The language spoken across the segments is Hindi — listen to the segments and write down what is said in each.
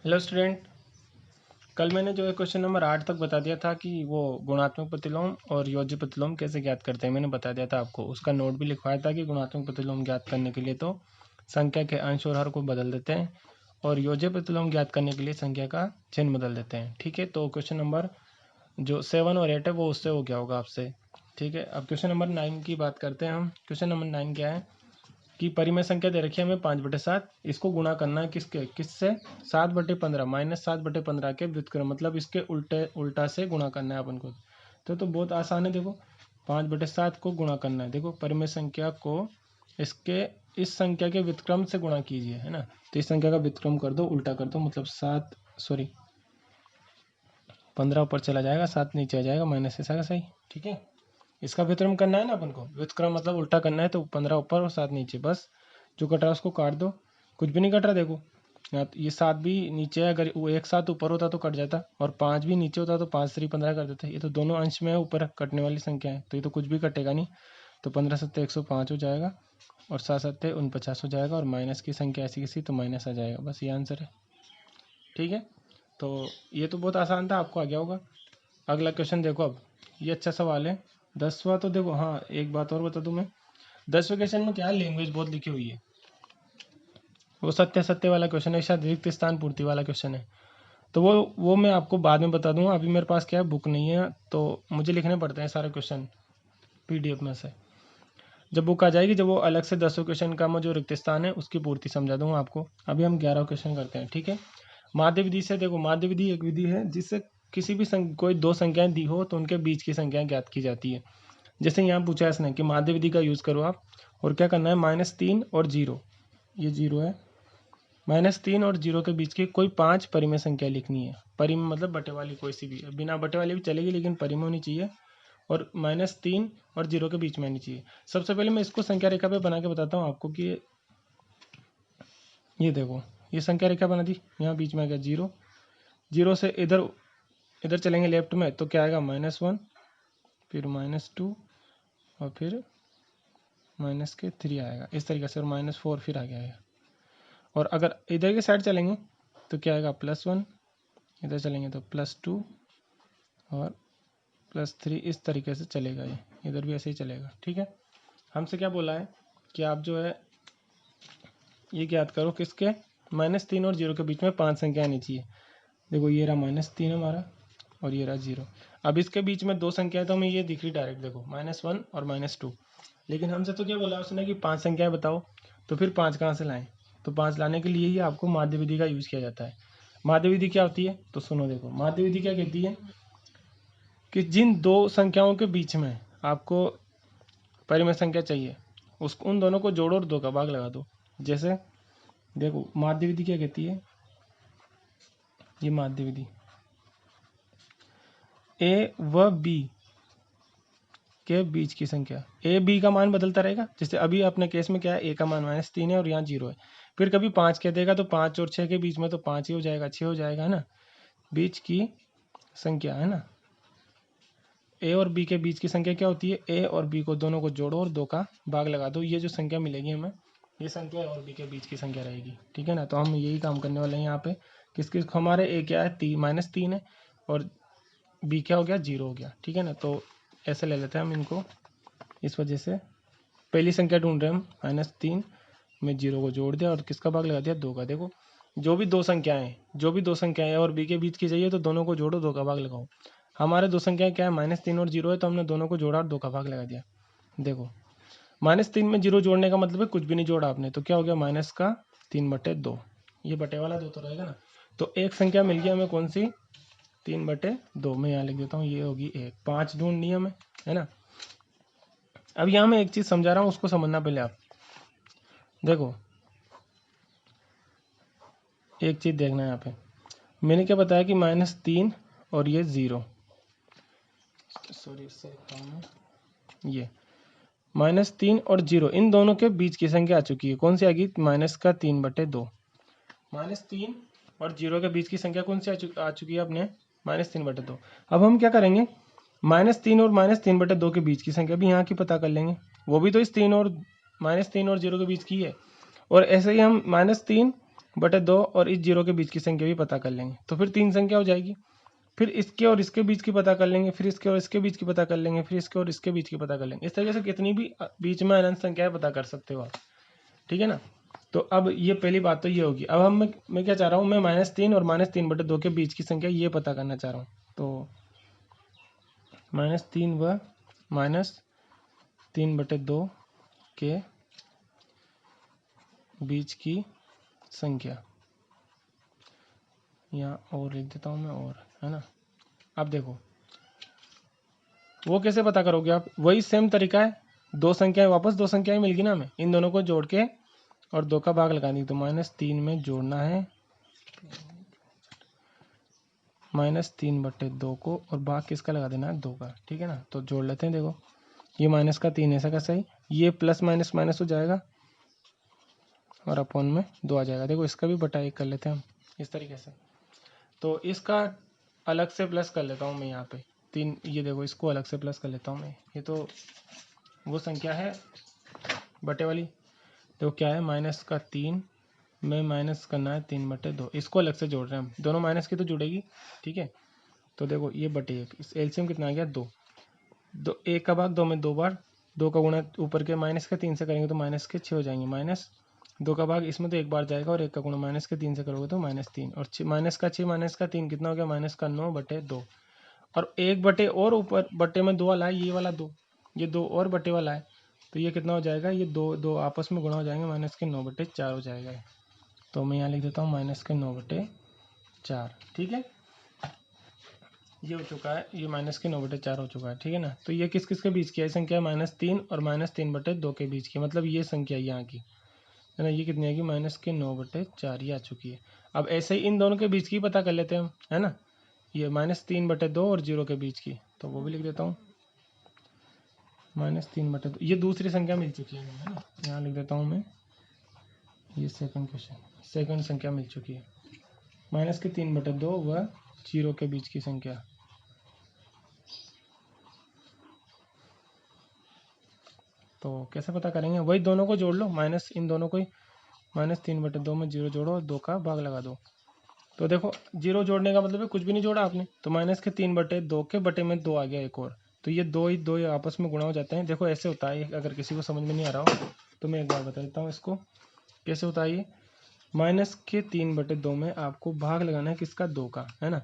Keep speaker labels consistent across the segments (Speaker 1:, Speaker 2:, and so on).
Speaker 1: हेलो स्टूडेंट, कल मैंने जो है क्वेश्चन नंबर 8 तक बता दिया था कि वो गुणात्मक प्रतिलोम और योज्य प्रतिलोम कैसे ज्ञात करते हैं। मैंने बता दिया था आपको, उसका नोट भी लिखवाया था कि गुणात्मक प्रतिलोम ज्ञात करने के लिए तो संख्या के अंश और हर को बदल देते हैं और योज्य प्रतिलोम ज्ञात करने के लिए संख्या का चिन्ह बदल देते हैं। ठीक है, तो क्वेश्चन नंबर जो 7 और 8 है वो उससे हो गया होगा आपसे। ठीक है, अब क्वेश्चन नंबर 9 की बात करते हैं हम। क्वेश्चन नंबर 9 क्या है कि परिमेय संख्या दे रखी है हमें 5/7, इसको गुणा करना है किससे 7/15 -7/15 के व्युत्क्रम, मतलब इसके उल्टा से गुणा करना है अपन को। तो बहुत आसान है। देखो 5/7 को गुणा करना है। देखो परिमेय संख्या को इसके इस संख्या के व्युत्क्रम से गुणा कीजिए, है ना। तो इस संख्या का व्युत्क्रम कर दो, उल्टा कर दो, मतलब 15 ऊपर चला जाएगा, 7 नीचे आ जाएगा, माइनस ऐसा का सही। ठीक है, इसका व्युत्क्रम करना है ना अपन को, व्युत्क्रम मतलब उल्टा करना है, तो 15 ऊपर और 7 नीचे, बस जो कट रहा है उसको काट दो। कुछ भी नहीं कट रहा, देखो ये 7 भी नीचे है, अगर वो एक 7 ऊपर होता तो कट जाता, और 5 भी नीचे होता तो 5 3 15 कर देते। ये तो दोनों अंश में है, ऊपर कटने वाली संख्या है, तो ये तो कुछ भी कटेगा नहीं। तो 15 सत्ते 105 हो जाएगा और 7 सत्ते 49 हो जाएगा, और माइनस की संख्या ऐसी किसी तो माइनस आ जाएगा, बस ये आंसर है। ठीक है, तो ये तो बहुत आसान था, आपको आ गया होगा। अगला क्वेश्चन देखो, अब ये अच्छा सवाल है। 10वां तो देखो, हाँ एक बात और बता दूं मैं, 10वें क्वेश्चन में क्या है, लैंग्वेज बहुत लिखी हुई है। वो सत्य सत्य वाला क्वेश्चन है, शायद रिक्त स्थान पूर्ति वाला क्वेश्चन है। तो वो मैं आपको बाद में बता दूंगा, अभी मेरे पास क्या है, बुक नहीं है, तो मुझे लिखने पड़ते हैं सारे क्वेश्चन पीडीएफ में से। जब बुक आ जाएगी, जब वो अलग से 10वें क्वेश्चन का मैं जो रिक्त स्थान है उसकी पूर्ति समझा दूंगा आपको। अभी हम 11वां क्वेश्चन करते हैं। ठीक है, माध्य विधि से देखो, माध्य विधि एक विधि है जिससे किसी भी कोई दो संख्याएं दी हो तो उनके बीच की संख्याएं ज्ञात की जाती है। जैसे यहाँ पूछा है इसने कि माध्य विधि का यूज़ करो आप, और क्या करना है, -3 और 0, ये 0 है, -3 और 0 के बीच की कोई 5 परिमेय संख्या लिखनी है। परिमेय मतलब बटे वाली कोई सी भी, बिना बटे वाली भी चलेगी लेकिन परिमेय होनी चाहिए, और -3 और 0 के बीच में आनी चाहिए। सबसे पहले मैं इसको संख्या रेखा पे बना के बताता हूँ आपको कि ये देखो, ये संख्या रेखा बना दी, यहाँ बीच में आ गया 0, 0 से इधर इधर चलेंगे लेफ्ट में, तो क्या आएगा, -1, फिर -2, और फिर -3 आएगा इस तरीके से, और -4 फिर आगे आएगा। और अगर इधर की साइड चलेंगे तो क्या आएगा, +1, इधर चलेंगे तो +2 और +3, इस तरीके से चलेगा। ये इधर भी ऐसे ही चलेगा। ठीक है, हमसे क्या बोला है कि आप जो है ये ज्ञात करो किसके, -3 और 0 के बीच में 5 संख्या आनी चाहिए। देखो ये रहा -3 हमारा, और ये रहा 0। अब इसके बीच में दो संख्या है तो हमें ये दिख रही डायरेक्ट, देखो -1 और -2। लेकिन हमसे तो क्या बोला उसने कि 5 संख्याएं बताओ, तो फिर 5 कहाँ से लाएं। तो 5 लाने के लिए ही आपको माध्य विधि का यूज़ किया जाता है। माध्य विधि क्या होती है, तो सुनो, देखो माध्य विधि क्या कहती है कि जिन दो संख्याओं के बीच में आपको परिमेय संख्या चाहिए, उन दोनों को जोड़ो और 2 का भाग लगा दो। जैसे देखो माध्य विधि क्या कहती है, ये माध्य विधि ए व बी के बीच की संख्या, ए बी का मान बदलता रहेगा। जैसे अभी अपने केस में क्या है, ए का मान -3 है और यहाँ 0 है। फिर कभी 5 कह देगा तो 5 और 6 के बीच में तो 5 ही हो जाएगा, 6 हो जाएगा, है ना। बीच की संख्या, है ना, ए और बी के बीच की संख्या क्या होती है, ए और बी को दोनों को जोड़ो और 2 का भाग लगा दो। ये जो संख्या मिलेगी हमें, ये संख्या ए और बी के बीच की संख्या रहेगी। ठीक है ना, तो हम यही काम करने वाले हैं यहाँ पे। किसकी, हमारे ए क्या है, -3 है, और बी क्या हो गया, 0 हो गया। ठीक है ना, तो ऐसे ले लेते हैं हम इनको। इस वजह से पहली संख्या ढूंढ रहे हैं हम, -3 में 0 को जोड़ दिया और किसका भाग लगा दिया, 2 का। देखो जो भी दो संख्याएं और बी के बीच की चाहिए तो दोनों को जोड़ो, 2 का भाग लगाओ। हमारे दो संख्याएं क्या है, -3 और 0 है, तो हमने दोनों को जोड़ा और 2 का भाग लगा दिया। देखो -3 में 0 जोड़ने का मतलब है कुछ भी नहीं जोड़ा आपने, तो क्या हो गया, -3/2। ये बटे वाला 2 तो रहेगा ना। तो एक संख्या मिल गई हमें, कौन सी, 3/2। मैं यहाँ लिख देता हूँ, ये होगी 1। 5 ढूंढनी है हमें, है ना। अब यहाँ मैं एक चीज़ समझा रहा हूँ, उसको समझना पहले आप। देखो एक चीज़ देखना है यहाँ पे, मैंने क्या बताया कि -3 और ये 0, सॉरी इससे ये -3 और 0, इन दोनों के बीच की संख्या आ चुकी है। कौन सी आ गई, -3/2। -3 और 0 के बीच की संख्या कौन सी आ चुकी है अपने, -3/2। अब हम क्या करेंगे, -3 और -3/2 के बीच की संख्या भी यहाँ की पता कर लेंगे, वो भी तो इस -3 और 0 के बीच की है। और ऐसे ही हम -3 बटे 2 और इस 0 के बीच की संख्या भी पता कर लेंगे, तो फिर 3 संख्या हो जाएगी। फिर इसके और इसके बीच की पता कर लेंगे, फिर इसके और इसके बीच की पता कर लेंगे, फिर इसके और इसके बीच की पता कर लेंगे। इस तरीके से कितनी भी बीच में अनंत संख्याएं पता कर सकते हो आप, ठीक है ना। तो अब ये पहली बात तो ये होगी। अब मैं क्या चाह रहा हूँ, मैं -3 और -3/2 के बीच की संख्या ये पता करना चाह रहा हूँ। तो -3 व -3/2 के बीच की संख्या, यहाँ और लिख देता हूँ मैं, और है ना। अब देखो वो कैसे पता करोगे आप, वही सेम तरीका है, दो संख्याएं वापस दो संख्याएं मिलगी ना, हमें इन दोनों को जोड़ के और 2 का भाग लगा दी। तो -3 में जोड़ना है -3/2 को, और भाग किसका लगा देना है, 2 का, ठीक है ना। तो जोड़ लेते हैं। देखो ये -3 ऐसा का सही, ये प्लस माइनस माइनस हो जाएगा और अपॉन में 2 आ जाएगा। देखो इसका भी बटा 1 कर लेते हैं हम इस तरीके से। तो इसका अलग से प्लस कर लेता हूँ मैं यहाँ पे 3, ये देखो इसको अलग से प्लस कर लेता हूँ मैं। ये तो वो संख्या है बटे वाली, देखो क्या है, -3 में माइनस करना है 3/2, इसको अलग से जोड़ रहे हैं हम, दोनों माइनस की तो जुड़ेगी, ठीक है। तो देखो ये बटे 1, इस एलसीएम कितना आ गया, 2। 1 का भाग 2 में 2 बार, 2 का गुणा ऊपर के -3 से करेंगे तो -6 हो जाएंगे, -2 का भाग इसमें तो 1 बार जाएगा, और 1 का गुणा -3 से करोगे तो -3, और -6 कितना हो गया, -9/2, और 1 बटे और ऊपर बटे में 2 वाला है, ये वाला 2, ये 2 और बटे वाला है, तो ये कितना हो जाएगा, ये 2 आपस में गुणा हो जाएंगे, -9/4 हो जाएगा। तो मैं यहाँ लिख देता हूँ -9/4, ठीक है। ये हो चुका है, ये -9/4 हो चुका है, ठीक है ना। तो ये किस किस के बीच की है संख्या, -3 और -3/2 के बीच की, मतलब ये संख्या यहाँ की है ना, ये कितनी आएगी, -9/4 ये आ चुकी है। अब ऐसे ही इन दोनों के बीच की पता कर लेते हैं हम, है ना। ये -3/2 और 0 के बीच की, तो वो भी लिख देता हूँ, -3/2, ये दूसरी संख्या मिल चुकी है ना, यहाँ लिख देता हूँ मैं, ये सेकंड क्वेश्चन, सेकंड संख्या मिल चुकी है, -3/2 व 0 के बीच की संख्या। तो कैसे पता करेंगे, वही दोनों को जोड़ लो, माइनस इन दोनों को ही, -3/2 में 0 जोड़ो और 2 का भाग लगा दो। तो देखो 0 जोड़ने का मतलब है कुछ भी नहीं जोड़ा आपने, तो -3/2 के बटे में 2 आ गया एक और, तो ये दो ही आपस में गुणा हो जाते हैं। देखो ऐसे होता है, अगर किसी को समझ में नहीं आ रहा हो तो मैं एक बार बता देता हूँ इसको कैसे होता है। ये -3/2 में आपको भाग लगाना है किसका, 2 का, है ना।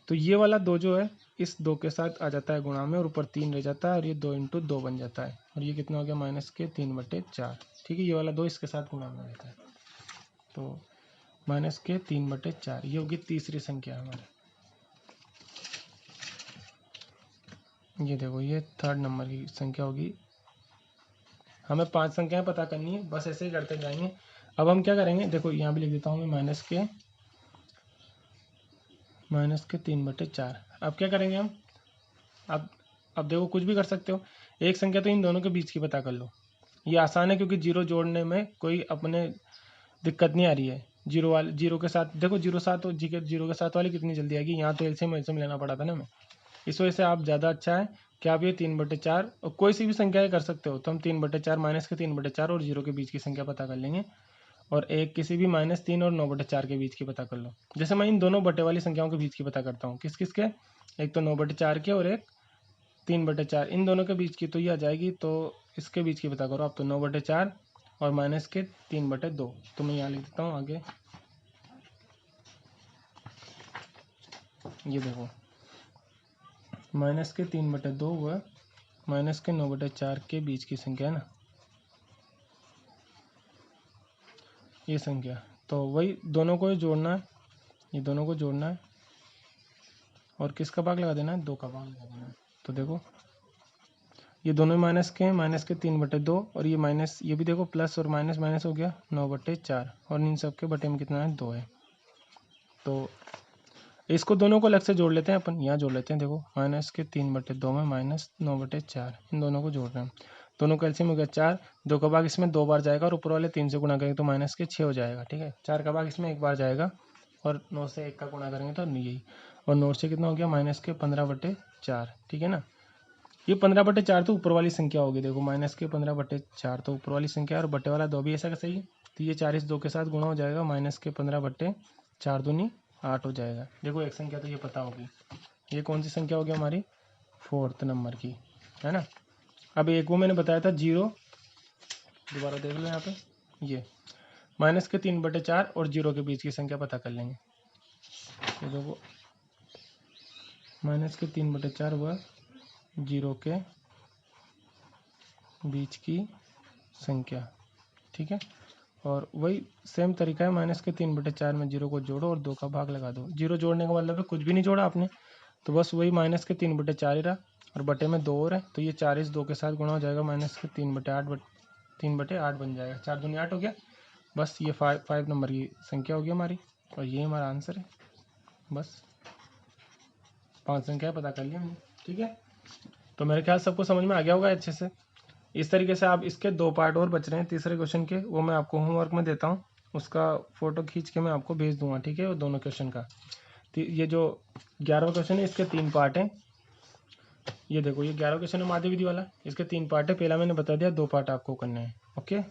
Speaker 1: तो ये वाला 2 जो है इस 2 के साथ आ जाता है गुणा में, और ऊपर 3 रह जाता है, और ये 2 × 2 बन जाता है, और ये कितना हो गया, -3/4, ठीक है। ये वाला 2 इसके साथ गुणा में रहता है, तो -3/4 ये होगी तीसरी संख्या हमारी। ये देखो ये थर्ड नंबर की संख्या होगी। हमें 5 संख्याएं पता करनी है, बस ऐसे ही करते जाएंगे। अब हम क्या करेंगे, देखो यहाँ भी लिख देता हूँ मैं, -3/4। अब क्या करेंगे हम, अब देखो कुछ भी कर सकते हो, एक संख्या तो इन दोनों के बीच की पता कर लो, ये आसान है क्योंकि 0 जोड़ने में कोई अपने दिक्कत नहीं आ रही है। 0 के साथ देखो, 0 के साथ वाली कितनी जल्दी आएगी, यहाँ तो एलसीएम लेना पड़ा था ना हमें, इस वजह से आप ज़्यादा अच्छा है कि आप ये 3/4 और कोई सी भी संख्या कर सकते हो। तो हम 3/4 -3/4 और 0 के बीच की संख्या पता कर लेंगे, और एक किसी भी -3 और 9/4 के बीच की पता कर लो। जैसे मैं इन दोनों बटे वाली संख्याओं के बीच की पता करता हूँ, किस किस के, एक तो 9/4 के और एक 3/4, इन दोनों के बीच की तो ये आ जाएगी। तो इसके बीच की पता करो आप, तो 9/4 और -3/2। तो मैं यहाँ लिख देता हूँ आगे, ये देखो -3/2 व -9/4 के बीच की संख्या है ना, ये संख्या। तो वही दोनों को जोड़ना है, ये दोनों को जोड़ना है, और किसका भाग लगा देना है, 2 का भाग लगा देना है। तो देखो ये दोनों माइनस के हैं, -3/2, और ये माइनस, ये भी देखो प्लस और माइनस माइनस हो गया, 9/4, और इन सब के बटे में कितना है, 2 है। तो इसको दोनों को अलग से जोड़ लेते हैं अपन, यहाँ जोड़ लेते हैं। देखो -3/2 में -9/4, इन दोनों को जोड़ रहे हैं, दोनों का एलसीएम हो गया 4, 2 का भाग इसमें 2 बार जाएगा, और ऊपर वाले 3 से गुणा करेंगे तो -6 हो जाएगा, ठीक है। 4 का भाग इसमें 1 बार जाएगा, और 9 से 1 का गुणा करेंगे तो यही, और 9 से कितना हो गया, -15/4, ठीक है ना। ये 15/4 तो ऊपर वाली संख्या होगी, देखो -15/4 तो ऊपर वाली संख्या, और बटे वाला 2 भी ऐसा का सही है। तो ये 4 इस 2 के साथ गुणा हो जाएगा, माइनस के 15/4 दूनी 8 हो जाएगा। देखो एक संख्या तो ये पता होगी, ये कौन सी संख्या होगी हमारी, 4th नंबर की, है ना। अब एक वो मैंने बताया था 0, दोबारा देख लो यहाँ पे, ये माइनस के 3/4 और 0 के बीच की संख्या पता कर लेंगे। ये देखो माइनस के 3/4 व 0 के बीच की संख्या, ठीक है। और वही सेम तरीका है, माइनस के 3/4 में 0 को जोड़ो और 2 का भाग लगा दो। 0 जोड़ने का मतलब है कुछ भी नहीं जोड़ा आपने, तो बस वही माइनस के 3/4 ही रहा और बटे में 2 और है, तो ये 4 इस 2 के साथ गुणा हो जाएगा, माइनस के 3/8 बन जाएगा, 4 दूनी 8 हो गया। बस ये 5 नंबर की संख्या होगी हमारी और ये हमारा आंसर है। बस 5 संख्या पता कर लिया हमने, ठीक है। तो मेरे ख्याल सबको समझ में आ गया होगा अच्छे से। इस तरीके से आप इसके 2 पार्ट और बच रहे हैं तीसरे क्वेश्चन के, वो मैं आपको होमवर्क में देता हूँ, उसका फोटो खींच के मैं आपको भेज दूंगा, ठीक है, वो दोनों क्वेश्चन का। ये जो 11वां क्वेश्चन है इसके 3 पार्ट हैं। ये देखो ये 11वां क्वेश्चन है माध्य विधि वाला, इसके 3 पार्ट है, पहला मैंने बता दिया, 2 पार्ट आपको करने हैं। ओके।